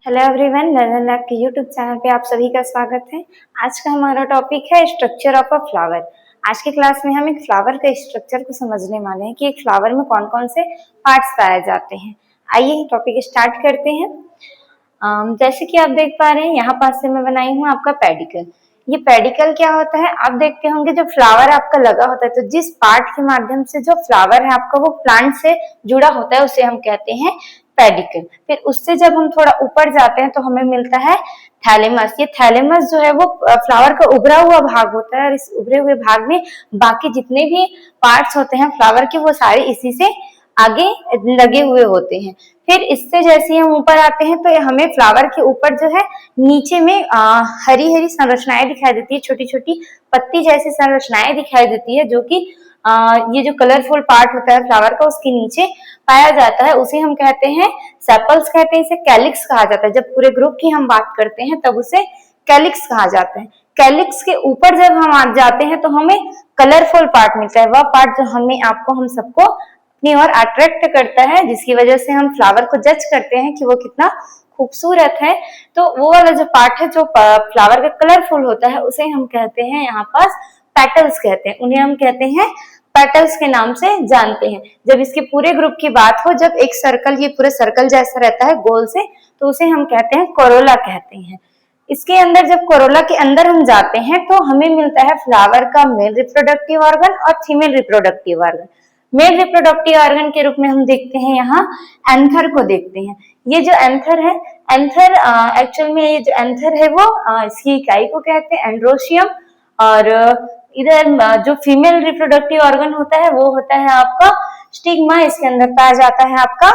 Hello everyone, learner lab के YouTube channel पे आप सभी का स्वागत है। आज का हमारा टॉपिक है स्ट्रक्चर ऑफ अ फ्लावर। आज की क्लास में हम एक फ्लावर के स्ट्रक्चर को समझने वाले हैं कि एक फ्लावर में कौन कौन से पार्ट्स पाए जाते हैं। आइए टॉपिक स्टार्ट करते हैं। जैसे कि आप देख पा रहे हैं, यहाँ पास से मैं बनाई हूँ आपका पेडिकल। ये पेडिकल क्या होता है, आप देखते होंगे जो फ्लावर आपका लगा होता है, तो जिस पार्ट के माध्यम से जो फ्लावर है आपका वो प्लांट से जुड़ा होता है उसे हम कहते हैं पेडिकल। फिर उससे जब हम थोड़ा ऊपर जाते हैं तो हमें मिलता है थैलेमस। ये थैलेमस जो है वो फ्लावर का उभरा हुआ भाग होता है और इस उभरे हुए भाग में बाकी जितने भी पार्ट्स होते हैं फ्लावर के वो सारे इसी से आगे लगे हुए होते हैं। फिर इससे जैसे हम ऊपर आते हैं तो हमें फ्लावर के ऊपर जो है नीचे में हरी हरी संरचनाएं दिखाई देती है, छोटी छोटी पत्ती जैसी संरचनाएं दिखाई देती है, जो कि ये जो कलरफुल पार्ट होता है फ्लावर का उसके नीचे पाया जाता है, उसे हम कहते हैं सेपल्स कहते हैं। इसे कैलिक्स कहा जाता है। जब पूरे ग्रुप की हम बात करते हैं तब उसे कैलिक्स कहा जाता है। कैलिक्स के ऊपर जब हम आ जाते हैं तो हमें कलरफुल पार्ट मिलता है, वह पार्ट जो हमें आपको हम सबको अपनी ओर अट्रैक्ट करता है, जिसकी वजह से हम फ्लावर को जज करते हैं कि वो कितना खूबसूरत है। तो वो वाला जो पार्ट है जो फ्लावर का कलरफुल होता है उसे हम कहते हैं यहाँ पास पेटल्स कहते हैं। उन्हें हम कहते हैं पेटल्स के नाम से जानते हैं। जब इसके पूरे ग्रुप की बात हो, जब एक सर्कल, ये पूरे सर्कल जैसा रहता है गोल से, तो उसे हम कहते हैं कोरोला कहते हैं। इसके अंदर जब कोरोला के अंदर हम जाते हैं तो हमें मिलता है फ्लावर का मेल रिप्रोडक्टिव ऑर्गन और female reproductive organ. Male reproductive organ के रूप में हम देखते हैं यहाँ एंथर को देखते हैं। ये जो एंथर है, एंथर एक्चुअल में ये जो एंथर है वो इसकी इकाई को कहते हैं एंड्रोशियम, और इधर जो फीमेल रिप्रोडक्टिव ऑर्गन होता है वो होता है आपका स्टिग्मा। इसके अंदर पाया जाता है आपका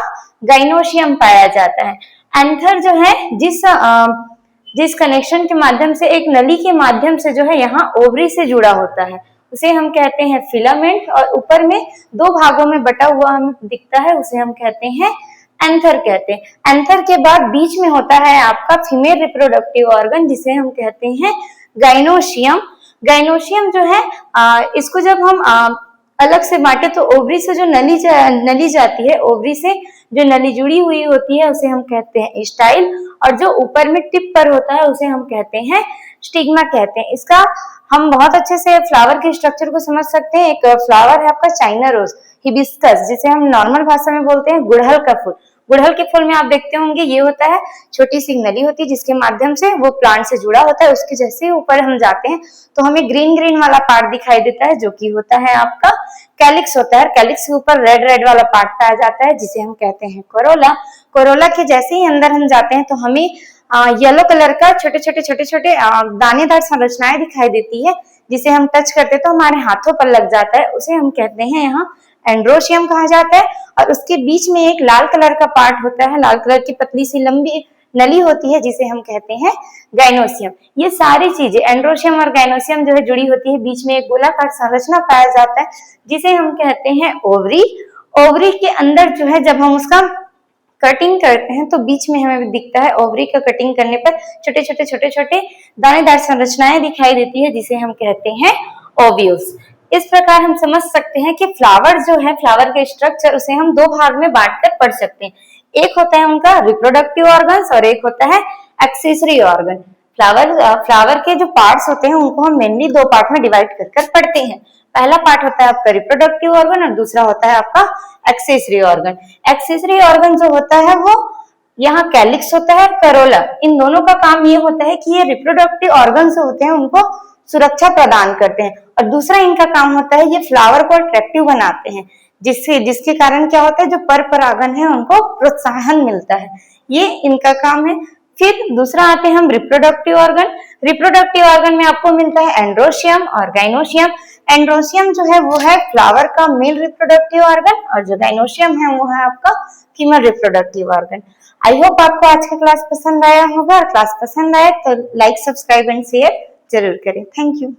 गाइनोशियम पाया जाता है। एंथर जो है जिस कनेक्शन के माध्यम से, एक नली के माध्यम से जो है यहाँ ओवरी से जुड़ा होता है, उसे हम कहते हैं फिलामेंट, और ऊपर में दो भागों में बटा हुआ हमें दिखता है उसे हम कहते हैं एंथर कहते हैं। एंथर के बाद बीच में होता है आपका फीमेल रिप्रोडक्टिव ऑर्गन जिसे हम कहते हैं गाइनोशियम। गाइनोशियम जो है इसको जब हम अलग से बांटे तो ओवरी से जो नली जाती है, ओवरी से जो नली जुड़ी हुई होती है उसे हम कहते हैं स्टाइल, और जो ऊपर में टिप पर होता है उसे हम कहते हैं स्टिग्मा कहते हैं। इसका हम बहुत अच्छे से फ्लावर के स्ट्रक्चर को समझ सकते हैं। एक फ्लावर है आपका चाइना रोज, हिबिस्कस, जिसे हम नॉर्मल भाषा में बोलते हैं गुड़हल का फूल। गुड़हल के फूल में आप देखते होंगे ये होता है छोटी सी नली होती है जिसके माध्यम से वो प्लांट से जुड़ा होता है। उसके जैसे ही ऊपर हम जाते हैं तो हमें ग्रीन ग्रीन वाला पार्ट दिखाई देता है जो कि होता है आपका कैलिक्स होता है। कैलिक्स के ऊपर रेड रेड वाला पार्ट पाया जाता है जिसे हम कहते हैं कोरोला। कोरोला के जैसे ही अंदर हम जाते हैं तो हमें येलो कलर का छोटे छोटे दानेदार संरचनाएं दिखाई देती है, जिसे हम टच करते तो हमारे हाथों पर लग जाता है, उसे हम कहते हैं यहाँ एंड्रोशियम कहा जाता है। और उसके बीच में एक लाल कलर का पार्ट होता है, लाल कलर की पतली सी लंबी नली होती है जिसे हम कहते हैं गाइनोशियम। ये सारी चीजें एंड्रोशियम और गाइनोशियम जो है जुड़ी होती है, बीच में एक गोलाकार संरचना पाया जाता है जिसे हम कहते हैं ओवरी। ओवरी के अंदर जो है जब हम उसका कटिंग करते हैं तो बीच में हमें दिखता है ओवरी का कटिंग करने पर छोटे छोटे दानेदार संरचनाएं दिखाई देती है जिसे हम कहते हैं ओव्यूल्स। इस प्रकार हम समझ सकते हैं कि फ्लावर जो है, फ्लावर के स्ट्रक्चर, उसे हम दो भाग में बांटकर पढ़ सकते हैं। एक होता है उनका रिप्रोडक्टिव ऑर्गन्स और एक होता है एक्सेसरी ऑर्गन। फ्लावर के जो पार्ट्स होते हैं उनको हम मेनली दो पार्ट में डिवाइड कर पढ़ते हैं। पहला पार्ट होता है आपका रिप्रोडक्टिव ऑर्गन और दूसरा होता है आपका एक्सेसरी ऑर्गन। एक्सेसरी ऑर्गन जो होता है वो यहाँ कैलिक्स होता है, करोला, इन दोनों का काम ये होता है कि ये रिप्रोडक्टिव ऑर्गन जो होते हैं उनको सुरक्षा प्रदान करते हैं, और दूसरा इनका काम होता है ये फ्लावर को अट्रैक्टिव बनाते हैं, जिसके कारण क्या होता है जो पर परागन है उनको प्रोत्साहन मिलता है। ये इनका काम है। फिर दूसरा आते हैं हम रिप्रोडक्टिव ऑर्गन। रिप्रोडक्टिव ऑर्गन में आपको मिलता है एंड्रोशियम और गाइनोशियम। एंड्रोशियम जो है वो है फ्लावर का मेल रिप्रोडक्टिव ऑर्गन, और जो गाइनोशियम है वो है आपका female reproductive organ. I hope आपको आज का क्लास पसंद आया होगा, और क्लास पसंद आए तो लाइक, सब्सक्राइब एंड शेयर जरूर करें। Thank you.